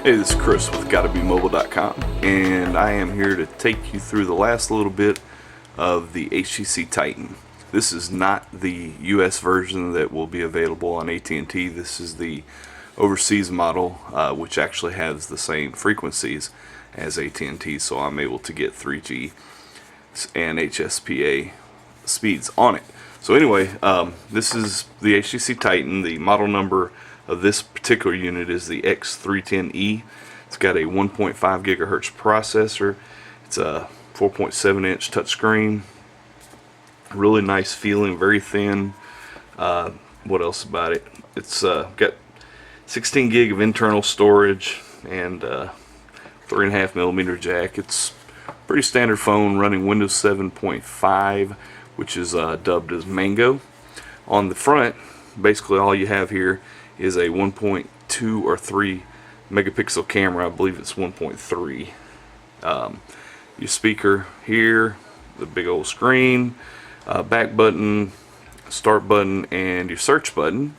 Hey, this is Chris with GottaBeMobile.com, and I am here to take you through the last little bit of the HTC Titan. This is not the US version that will be available on AT&T. This is the overseas model, which actually has the same frequencies as AT&T, so I'm able to get 3G and HSPA speeds on it. So anyway, this is the HTC Titan. The model number of this particular unit is the X310E. It's got a 1.5 gigahertz processor. It's a 4.7 inch touchscreen. Really nice feeling, very thin. What else about it? It's got 16 gig of internal storage and 3.5 millimeter jack. It's a pretty standard phone running Windows 7.5, which is dubbed as Mango. On the front, basically all you have here is a 1.2 or 3 megapixel camera. I believe it's 1.3. Your speaker here, the big old screen, back button, start button, and your search button.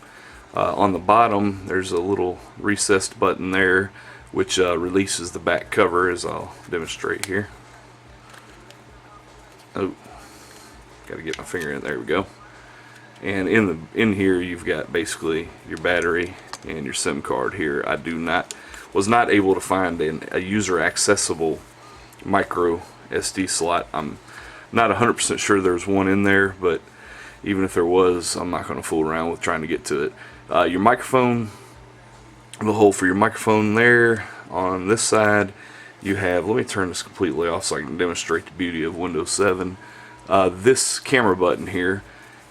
On the bottom there's a little recessed button there which releases the back cover, as I'll demonstrate here. Oh, gotta get my finger in. There we go. And in here you've got basically your battery and your SIM card here. I was not able to find a user accessible micro SD slot. I'm not 100% sure there's one in there, but even if there was, I'm not going to fool around with trying to get to it. Your microphone, the hole for your microphone there. On this side you have, let me turn this completely off so I can demonstrate the beauty of Windows 7. This camera button here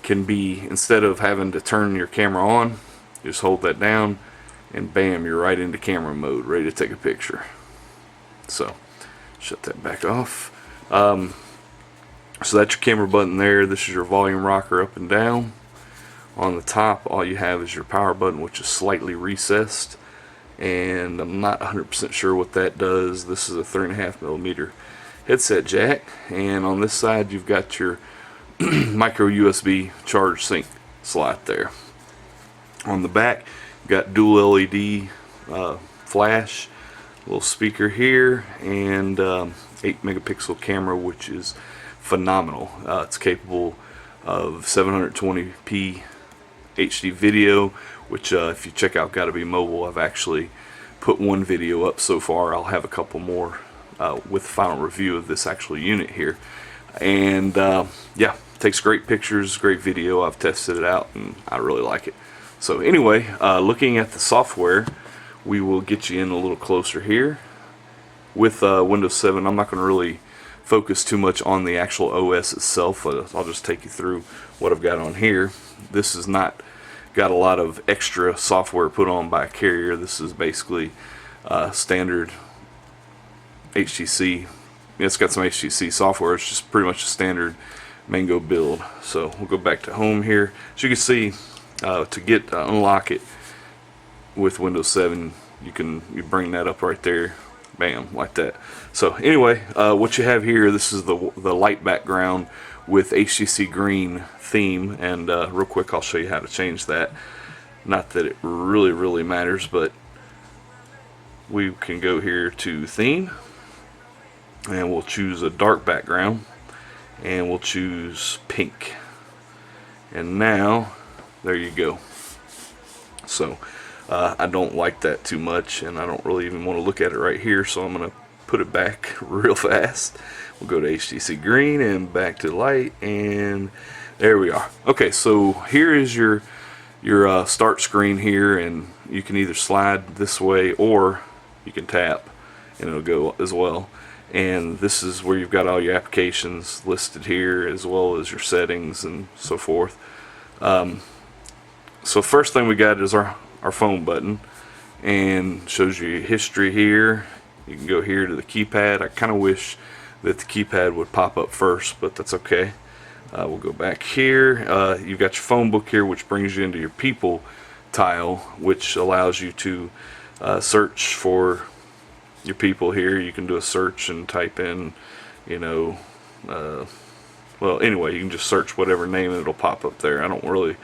can be, instead of having to turn your camera on, just hold that down and bam, you're right into camera mode, ready to take a picture. So shut that back off. So that's your camera button there. This is your volume rocker up and down. On the top all you have is your power button, which is slightly recessed, and I'm not 100% sure what that does. This is a 3.5 millimeter headset jack, and on this side you've got your micro USB charge sync slot there. On the back you've got dual LED flash, little speaker here, and 8 megapixel camera, which is phenomenal. It's capable of 720p HD video, which if you check out Gotta Be Mobile, I've actually put one video up so far. I'll have a couple more with the final review of this actual unit here. And yeah, takes great pictures, great video. I've tested it out and I really like it. So anyway, looking at the software, we will get you in a little closer here. With Windows 7, I'm not going to really focus too much on the actual OS itself. I'll just take you through what I've got on here. This has not got a lot of extra software put on by a carrier. This is basically standard HTC. It's got some HTC software. It's just pretty much a standard Mango build. So we'll go back to home here. As you can see, to unlock it with Windows 7, you bring that up right there, bam, like that. So anyway, what you have here, this is the light background with HTC green theme, and real quick I'll show you how to change that. Not that it really matters, but we can go here to theme, and we'll choose a dark background, and we'll choose pink, and now there you go. So I don't like that too much, and I don't really even want to look at it right here, so I'm going to put it back real fast. We'll go to HTC green and back to light, and there we are. Okay, so here is your start screen here, and you can either slide this way or you can tap and it'll go as well. And this is where you've got all your applications listed here, as well as your settings and so forth. So first thing we got is our phone button, and shows you your history here. You can go here to the keypad. I kind of wish that the keypad would pop up first, but that's okay. We'll go back here. You've got your phone book here, which brings you into your people tile, which allows you to search for your people here. You can do a search and type in, well, anyway, you can just search whatever name and it'll pop up there. I don't really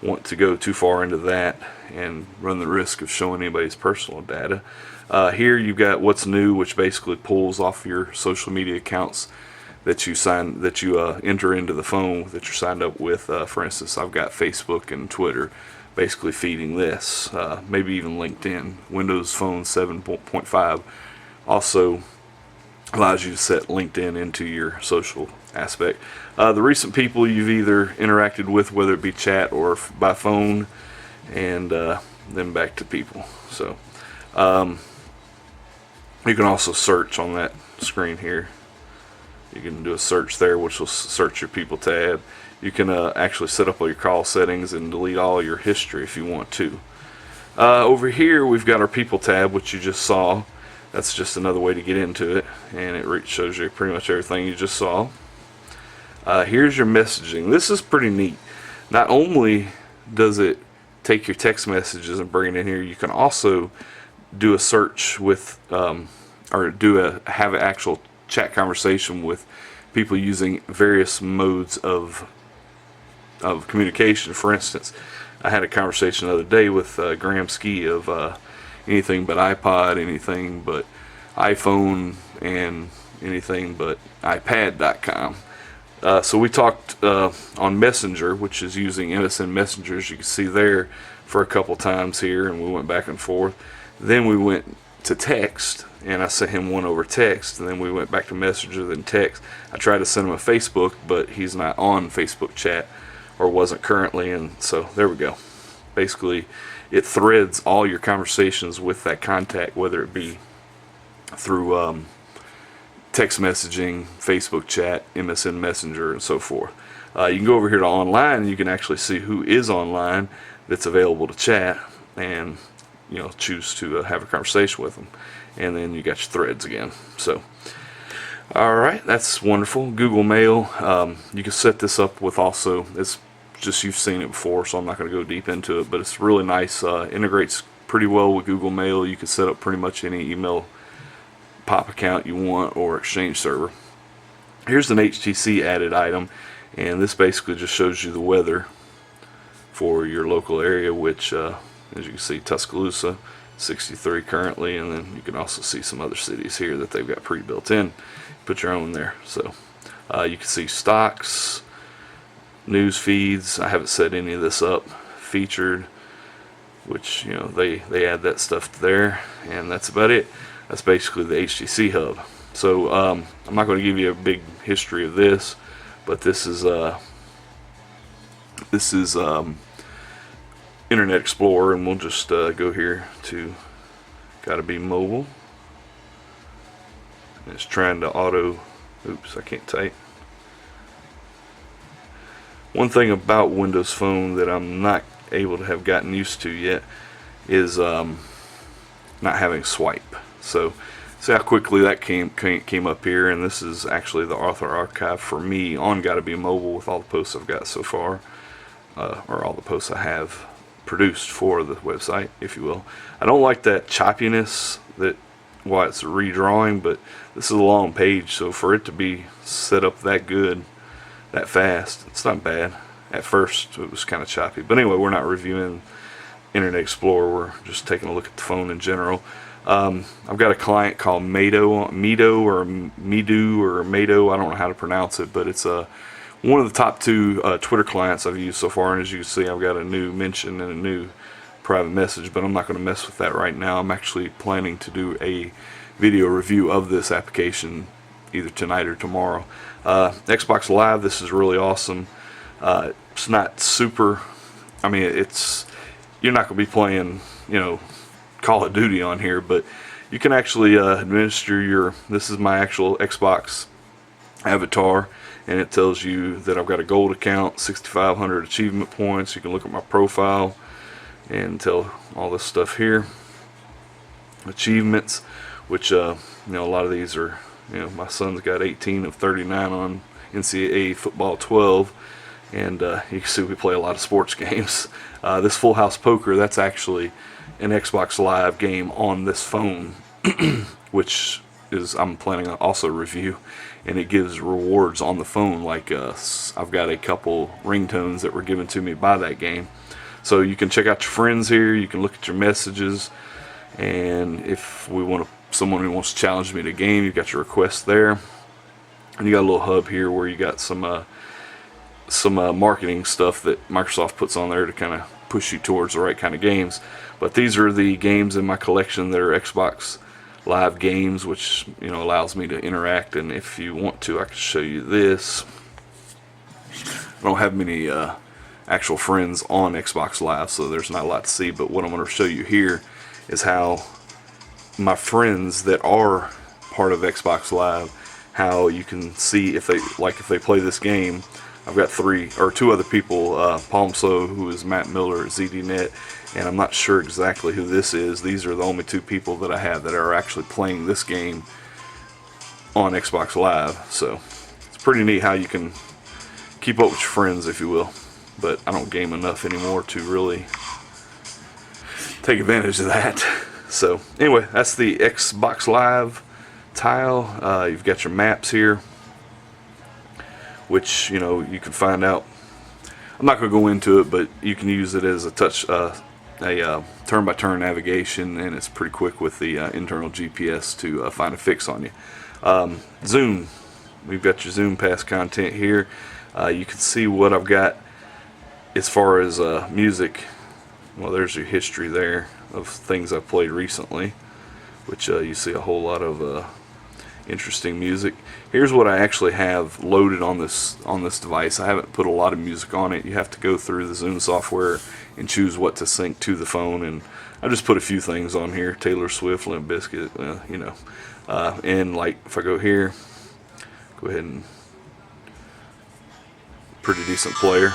want to go too far into that and run the risk of showing anybody's personal data. Here you've got what's new, which basically pulls off your social media accounts that you enter into the phone that you're signed up with. For instance, I've got Facebook and Twitter basically feeding this, maybe even LinkedIn. Windows Phone 7.5 also allows you to set LinkedIn into your social aspect. The recent people you've either interacted with, whether it be chat or by phone, and then back to people. So you can also search on that screen here. You can do a search there, which will search your people tab. You can actually set up all your call settings and delete all your history if you want to. Over here we've got our people tab, which you just saw. That's just another way to get into it, and it shows you pretty much everything you just saw. Here's your messaging. This is pretty neat. Not only does it take your text messages and bring it in here, you can also do a search with or have an actual chat conversation with people using various modes of communication. For instance, I had a conversation the other day with Graham Ski of anything but iPod, anything but iPhone, and anything but iPad.com. So we talked on Messenger, which is using MSN Messenger, as you can see there, for a couple times here, and we went back and forth. Then we went to text, and I sent him one over text, and then we went back to Messenger, then text. I tried to send him a Facebook, but he's not on Facebook chat, or wasn't currently, and so there we go. Basically, it threads all your conversations with that contact, whether it be through text messaging, Facebook chat, MSN Messenger, and so forth. You can go over here to online, and you can actually see who is online that's available to chat, and choose to have a conversation with them. And then you got your threads again. So alright, that's wonderful. Google Mail, you can set this up with also, it's just, you've seen it before, so I'm not going to go deep into it, but it's really nice. Integrates pretty well with Google Mail. You can set up pretty much any email pop account you want or Exchange server. Here's an HTC added item, and this basically just shows you the weather for your local area, which as you can see, Tuscaloosa 63 currently, and then you can also see some other cities here that they've got pre-built in. Put your own there. So you can see stocks, news feeds. I haven't set any of this up. Featured, which they add that stuff there, and that's about it. That's basically the HTC hub. So I'm not going to give you a big history of this, but this is Internet Explorer, and we'll just go here to Gotta Be Mobile. And it's trying to oops, I can't type. One thing about Windows Phone that I'm not able to have gotten used to yet is not having swipe. So see how quickly that came up here, and this is actually the author archive for me on Gotta Be Mobile with all the posts I've got so far, or all the posts I have produced for the website, if you will. I don't like that choppiness that while it's redrawing, but this is a long page, so for it to be set up that good, that fast, it's not bad. At first it was kind of choppy, but anyway, we're not reviewing Internet Explorer, we're just taking a look at the phone in general. I've got a client called Mado, I don't know how to pronounce it, but it's one of the top two Twitter clients I've used so far, and as you can see, I've got a new mention and a new private message, but I'm not going to mess with that right now. I'm actually planning to do a video review of this application either tonight or tomorrow. Xbox Live, this is really awesome. It's not super, you're not going to be playing, Call of Duty on here, but you can actually administer this is my actual Xbox avatar, and it tells you that I've got a gold account, 6,500 achievement points. You can look at my profile and tell all this stuff here. Achievements, which a lot of these are, my son's got 18 of 39 on NCAA football 12, and you can see we play a lot of sports games. This Full House Poker, that's actually an Xbox Live game on this phone, which is I'm planning on also review, and it gives rewards on the phone. Like I've got a couple ringtones that were given to me by that game. So you can check out your friends here. You can look at your messages, and if we want someone who wants to challenge me to a game, you've got your request there, and you got a little hub here where you got some marketing stuff that Microsoft puts on there to kind of push you towards the right kind of games. But these are the games in my collection that are Xbox Live games, which allows me to interact. And if you want to, I can show you this. I don't have many actual friends on Xbox Live, so there's not a lot to see. But what I'm going to show you here is how my friends that are part of Xbox Live, how you can see if they play this game. I've got two other people, Palmso, who is Matt Miller at ZDNet, and I'm not sure exactly who this is. These are the only two people that I have that are actually playing this game on Xbox Live. So it's pretty neat how you can keep up with your friends, if you will. But I don't game enough anymore to really take advantage of that. So anyway, that's the Xbox Live tile. You've got your maps here, which you can find out. I'm not going to go into it, but you can use it as a turn-by-turn navigation, and it's pretty quick with the internal GPS to find a fix on you. Zoom, we've got your Zoom Pass content here. You can see what I've got as far as music. Well, there's your history there of things I've played recently, which you see a whole lot of interesting music. Here's what I actually have loaded on this device. I haven't put a lot of music on it. You have to go through the Zoom software and choose what to sync to the phone, and I just put a few things on here. Taylor Swift, Limp Bizkit, and like if I go here, go ahead and pretty decent player.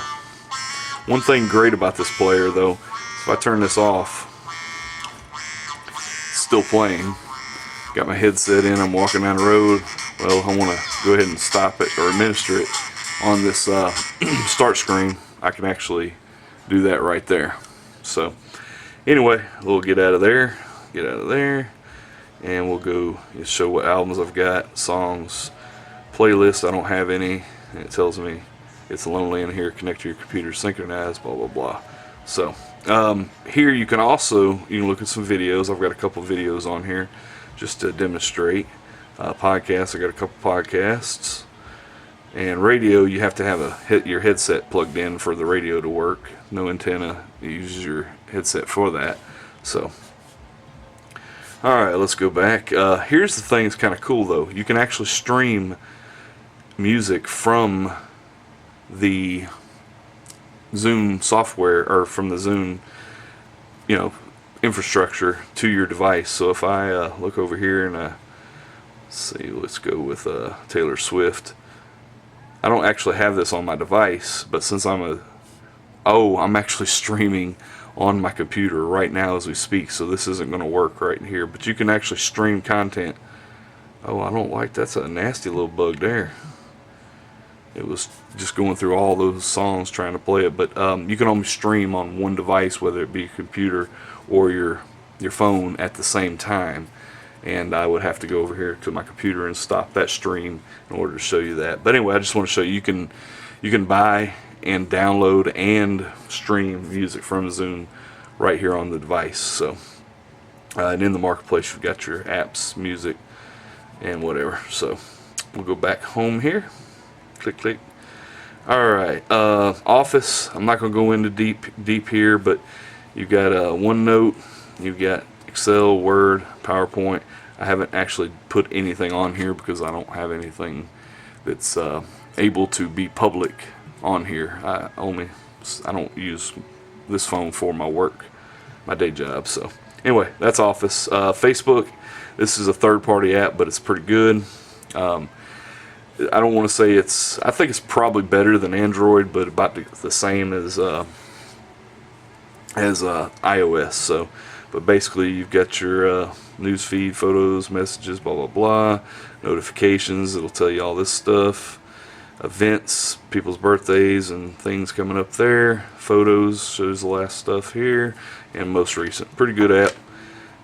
One thing great about this player though, if I turn this off, it's still playing. Got my headset in, I'm walking down the road. Well, I want to go ahead and stop it or administer it on this start screen. I can actually do that right there. So anyway, we'll get out of there, and we'll go and show what albums I've got, songs, playlists. I don't have any, and it tells me it's lonely in here, connect to your computer, synchronize, blah blah blah. So here you can look at some videos. I've got a couple videos on here just to demonstrate. Podcasts, I got a couple podcasts, and radio. You have to have your headset plugged in for the radio to work. No antenna. You use your headset for that. So, all right, let's go back. Here's the thing that's kind of cool though. You can actually stream music from the Zoom software or from the Zoom, infrastructure to your device. So if I look over here and let's go with Taylor Swift. I don't actually have this on my device, but since I'm actually streaming on my computer right now as we speak, so this isn't going to work right here, but you can actually stream content. I don't like, that's a nasty little bug there. It was just going through all those songs trying to play it, but you can only stream on one device, whether it be a computer or your phone at the same time. And I would have to go over here to my computer and stop that stream in order to show you that. But anyway, I just want to show you you can buy and download and stream music from Zoom right here on the device. So and in the marketplace you've got your apps, music, and whatever. So we'll go back home here. Click. Alright, Office, I'm not going to go into deep here, but you've got OneNote, you've got Excel, Word, PowerPoint. I haven't actually put anything on here because I don't have anything that's able to be public on here. I don't use this phone for my work, my day job. So anyway, that's Office. Facebook, this is a third-party app, but it's pretty good. I don't want to say I think it's probably better than Android, but about the same as iOS. So, but basically you've got your news feed, photos, messages, blah blah blah, notifications. It'll tell you all this stuff, events, people's birthdays and things coming up there. Photos shows the last stuff here, and most recent. Pretty good app.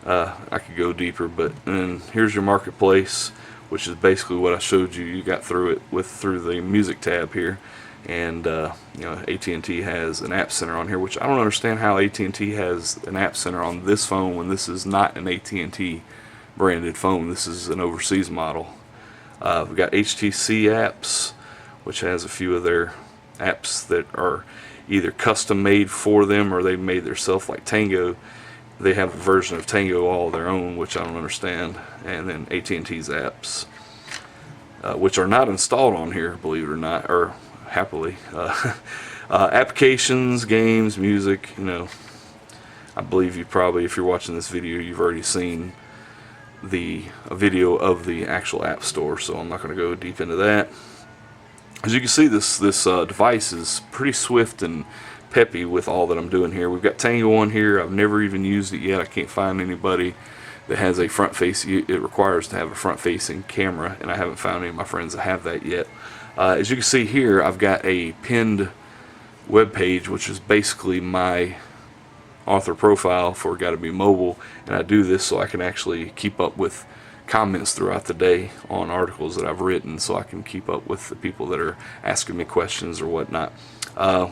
I could go deeper, but then here's your marketplace, which is basically what I showed you. You got through it through the music tab here, and you know, AT&T has an app center on here, which I don't understand how AT&T has an app center on this phone when this is not an AT&T branded phone. This is an overseas model. We've got HTC apps, which has a few of their apps that are either custom made for them or they've made themselves, like Tango. They have a version of Tango all their own, which I don't understand. And then AT&T's apps, which are not installed on here, believe it or not, or happily. Applications, games, music, you know. I believe you probably, if you're watching this video, you've already seen a video of the actual app store, so I'm not going to go deep into that. As you can see, this device is pretty swift and peppy with all that I'm doing here. We've got Tango on here. I've never even used it yet. I can't find anybody that has a front face. It requires to have a front facing camera, and I haven't found any of my friends that have that yet. As you can see here, I've got a pinned web page, which is basically my author profile for Gotta Be Mobile, and I do this so I can actually keep up with comments throughout the day on articles that I've written, so I can keep up with the people that are asking me questions or whatnot.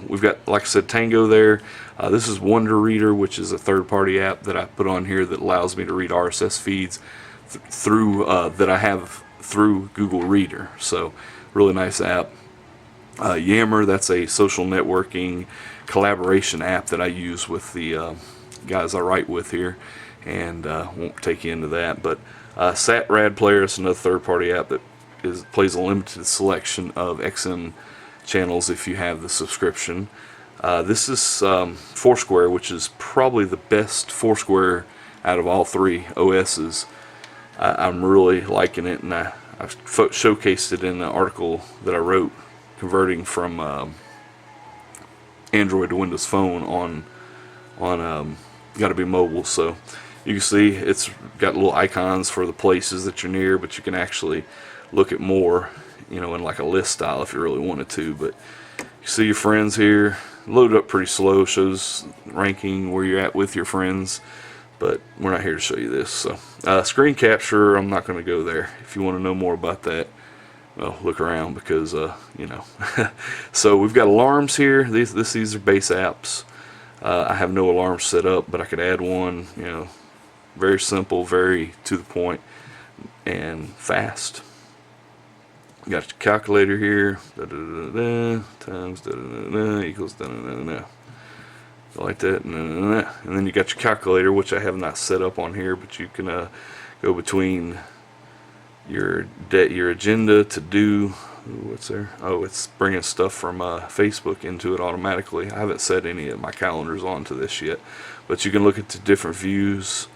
We've got, like I said, Tango there. This is Wonder Reader, which is a third-party app that I put on here that allows me to read RSS feeds through that I have through Google Reader. So, really nice app. Yammer, that's a social networking collaboration app that I use with the guys I write with here, and won't take you into that. But SatRad Player is another third-party app that plays a limited selection of XM channels if you have the subscription. This is Foursquare, which is probably the best Foursquare out of all three OSs. I'm really liking it, and I showcased it in an article that I wrote converting from Android to Windows Phone on Gotta Be Mobile. So you can see it's got little icons for the places that you're near, but you can actually look at more, you know, in like a list style if you really wanted to. But you see your friends here, load up pretty slow, shows ranking where you're at with your friends, but we're not here to show you this. So screen capture, I'm not going to go there. If you want to know more about that, well, look around, because you know. So we've got alarms here. These are base apps. I have no alarms set up, but I could add one. You know, very simple, very to the point, and fast. Got your calculator here. Times equals like that. And then you got your calculator, which I have not set up on here, but you can go between your agenda, to do. What's there? Oh, it's bringing stuff from Facebook into it automatically. I haven't set any of my calendars onto this yet, but you can look at the different views.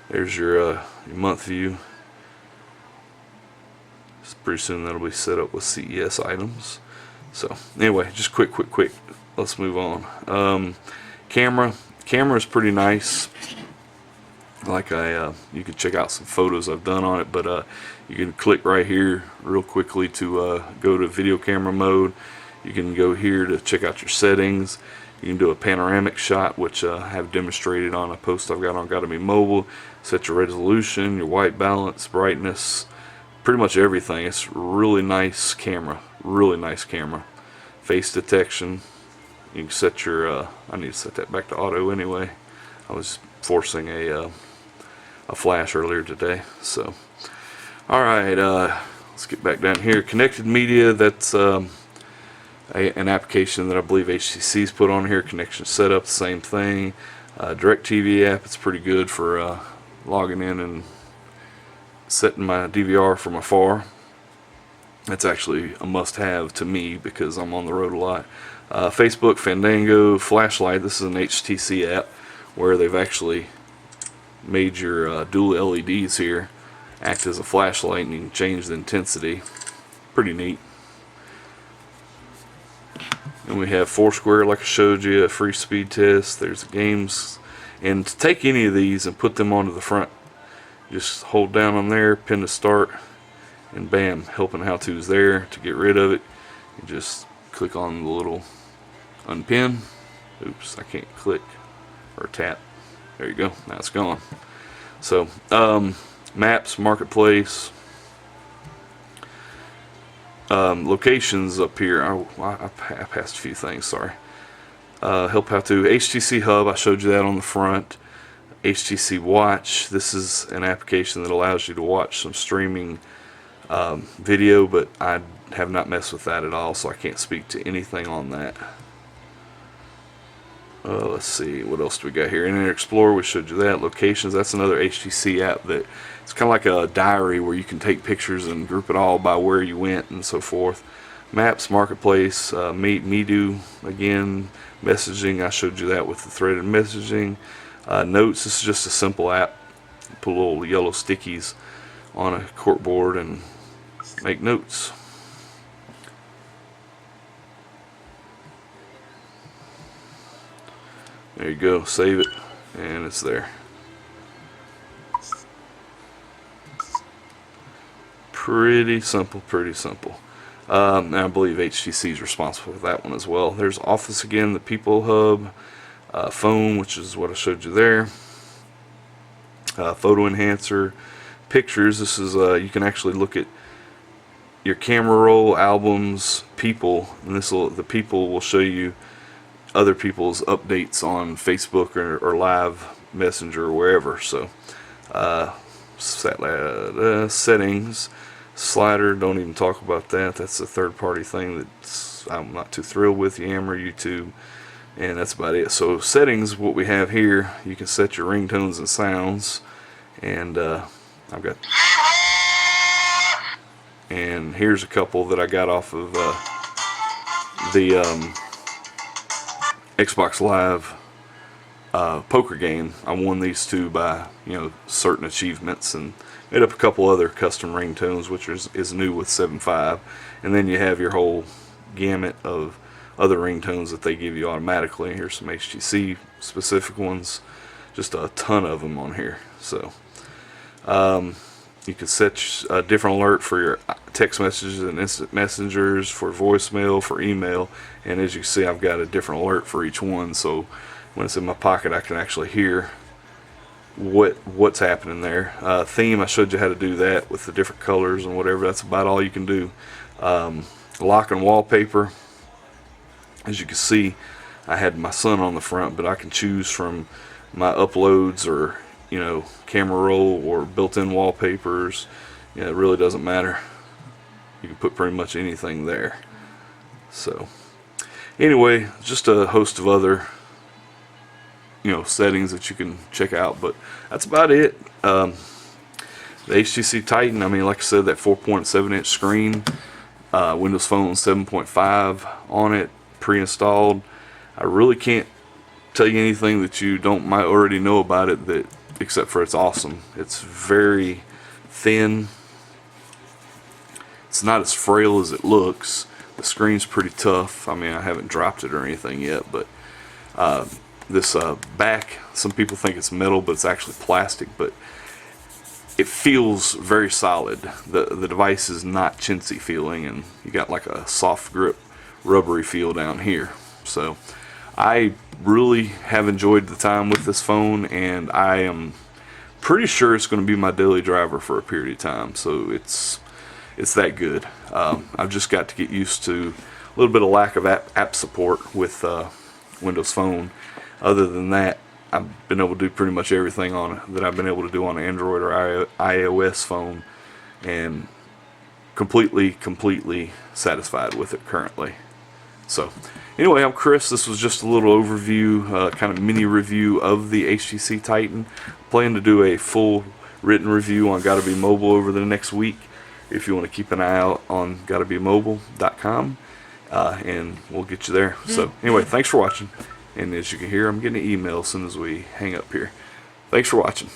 There's your month view. Pretty soon that'll be set up with CES items. So anyway, just quick, let's move on. Camera is pretty nice. Like you can check out some photos I've done on it, but you can click right here real quickly to go to video camera mode. You can go here to check out your settings. You can do a panoramic shot, which I have demonstrated on a post I've got on Gotta Be Mobile. Set your resolution, your white balance, brightness, pretty much everything. It's really nice camera, face detection. You can set your I need to set that back to auto anyway. I was forcing a flash earlier today. So alright, let's get back down here. Connected media, that's an application that I believe HTC's put on here. Connection setup, same thing. DirecTV app, it's pretty good for logging in and setting my DVR from afar. That's actually a must-have to me because I'm on the road a lot. Facebook, Fandango, Flashlight. This is an HTC app where they've actually made your dual LEDs here act as a flashlight, and you can change the intensity. Pretty neat. And we have Foursquare, like I showed you, a free speed test. There's games, and to take any of these and put them onto the front, just hold down on there, pin to start, and bam, helping how-to's there. To get rid of it, you just click on the little unpin. Oops, I can't click or tap. There you go, now it's gone. So maps, marketplace, locations up here. I passed a few things, sorry. Help how to. HTC Hub, I showed you that on the front. HTC Watch, this is an application that allows you to watch some streaming video, but I have not messed with that at all, so I can't speak to anything on that. Let's see, what else do we got here? Internet Explorer, we showed you that. Locations, that's another HTC app that it's kind of like a diary where you can take pictures and group it all by where you went and so forth. Maps, marketplace, Medo, again, messaging, I showed you that with the threaded messaging. Notes, this is just a simple app. Put little yellow stickies on a corkboard and make notes. There you go, save it, and it's there. Pretty simple, pretty simple. And I believe HTC is responsible for that one as well. There's Office again, the People Hub, phone, which is what I showed you there. Photo enhancer, pictures. This is you can actually look at your camera roll, albums, people, and the people will show you other people's updates on Facebook or live messenger or wherever. So settings, slider, don't even talk about that. That's a third-party thing that I'm not too thrilled with. Yammer, YouTube, and that's about it. So settings, what we have here, you can set your ringtones and sounds, and I've got, and here's a couple that I got off of the Xbox Live poker game. I won these two by certain achievements, and made up a couple other custom ringtones, which is new with 7.5. And then you have your whole gamut of other ringtones that they give you automatically. Here's some HTC specific ones, just a ton of them on here. So you can set a different alert for your text messages and instant messengers, for voicemail, for email, and as you can see, I've got a different alert for each one, so when it's in my pocket I can actually hear what's happening there. Theme, I showed you how to do that with the different colors and whatever. That's about all you can do. Lock and wallpaper, as you can see, I had my son on the front, but I can choose from my uploads or camera roll or built-in wallpapers. It really doesn't matter. You can put pretty much anything there. So anyway, just a host of other settings that you can check out, but that's about it. The HTC Titan, I mean, like I said, that 4.7 inch screen, Windows Phone 7.5 on it, pre-installed. I really can't tell you anything that you might already know about it, except for it's awesome. It's very thin. It's not as frail as it looks. The screen's pretty tough. I mean, I haven't dropped it or anything yet, but this back, some people think it's metal, but it's actually plastic, but it feels very solid. The device is not chintzy feeling, and you got like a soft grip, rubbery feel down here. So I really have enjoyed the time with this phone, and I am pretty sure it's going to be my daily driver for a period of time. So it's that good. I've just got to get used to a little bit of lack of app support with Windows Phone. Other than that, I've been able to do pretty much everything on it that I've been able to do on an Android or iOS phone, and completely satisfied with it currently. So anyway, I'm Chris. This was just a little overview, kind of mini review of the HTC Titan. Plan to do a full written review on Gotta Be Mobile over the next week. If you want to keep an eye out on gottabemobile.com, and we'll get you there. So anyway, thanks for watching. And as you can hear, I'm getting an email as soon as we hang up here. Thanks for watching.